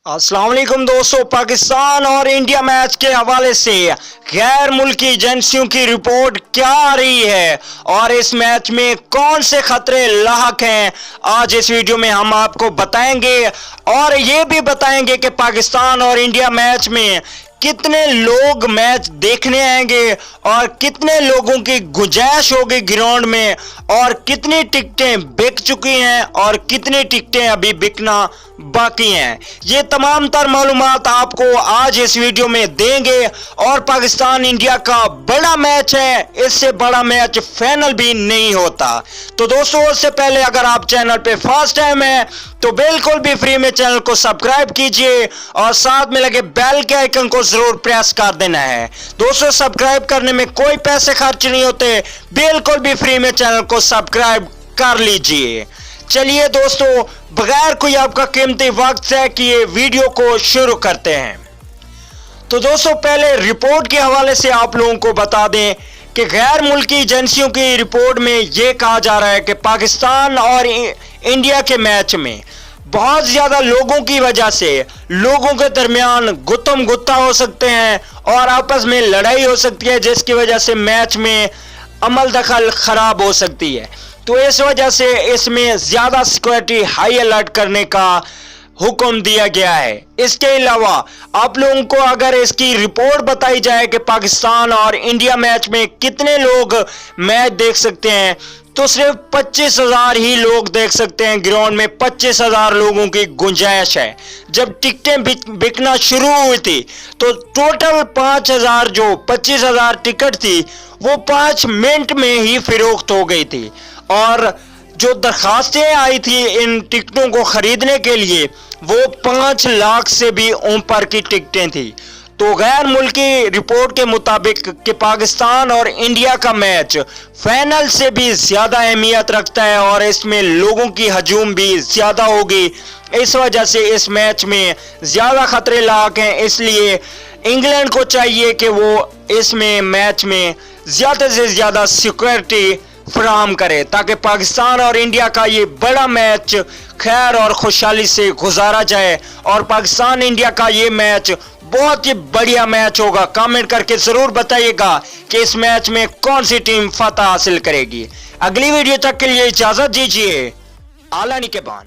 अस्सलाम वालेकुम दोस्तों, पाकिस्तान और इंडिया मैच के हवाले से गैर मुल्की एजेंसियों की रिपोर्ट क्या आ रही है और इस मैच में कौन से खतरे लाहक हैं, आज इस वीडियो में हम आपको बताएंगे और ये भी बताएंगे कि पाकिस्तान और इंडिया मैच में कितने लोग मैच देखने आएंगे और कितने लोगों की गुंजाइश होगी ग्राउंड में और कितनी टिकटें बिक चुकी हैं और कितनी टिकटें अभी बिकना बाकी हैं। ये तमाम तर मालूमात आपको आज इस वीडियो में देंगे और पाकिस्तान इंडिया का बड़ा मैच है, इससे बड़ा मैच फाइनल भी नहीं होता। तो दोस्तों, उससे पहले अगर आप चैनल पे फर्स्ट टाइम है तो बिल्कुल भी फ्री में चैनल को सब्सक्राइब कीजिए और साथ में लगे बेल के आइकन को जरूर प्रेस कर देना है। दोस्तों, सब्सक्राइब करने में कोई पैसे खर्च नहीं होते, बिल्कुल भी फ्री में चैनल को सब्सक्राइब कर लीजिए। चलिए दोस्तों, बगैर कोई आपका कीमती वक्त से किए वीडियो को शुरू करते हैं। तो दोस्तों, पहले रिपोर्ट के हवाले से आप लोगों को बता दें कि गैर मुल्की एजेंसियों की रिपोर्ट में यह कहा जा रहा है कि पाकिस्तान और इंडिया के मैच में बहुत ज्यादा लोगों की वजह से लोगों के दरमियान गुत्तम गुत्ता हो सकते हैं और आपस में लड़ाई हो सकती है, जिसकी वजह से मैच में अमल दखल खराब हो सकती है। तो इस वजह से इसमें ज्यादा सिक्योरिटी हाई अलर्ट करने का हुक्म दिया गया है। इसके अलावा आप लोगों को अगर इसकी रिपोर्ट बताई जाए कि पाकिस्तान और इंडिया मैच में कितने लोग मैच देख सकते हैं, तो सिर्फ 25,000 ही लोग देख सकते हैं। ग्राउंड में 25,000 लोगों की गुंजाइश है। जब टिकटें बिकना शुरू हुई थी तो टोटल 5,000 जो 25,000 टिकट थी वो 5 मिनट में ही फरोख्त हो गई थी और जो दरखास्तें आई थी इन टिकटों को खरीदने के लिए वो 5 लाख से भी ऊपर की टिकटें थी। तो गैर मुल्की रिपोर्ट के मुताबिक कि पाकिस्तान और इंडिया का मैच फाइनल से भी ज्यादा अहमियत रखता है और इसमें लोगों की हजूम भी ज्यादा होगी। इस वजह से इस मैच में ज्यादा खतरे लाक हैं, इसलिए इंग्लैंड को चाहिए कि वो इसमें मैच में ज्यादा से ज्यादा सिक्योरिटी फराहम करे ताकि पाकिस्तान और इंडिया का ये बड़ा मैच खैर और खुशहाली से गुजारा जाए और पाकिस्तान इंडिया का ये मैच बहुत ही बढ़िया मैच होगा। कमेंट करके जरूर बताइएगा कि इस मैच में कौन सी टीम फतह हासिल करेगी। अगली वीडियो तक के लिए इजाजत दीजिए। आला निगहबान।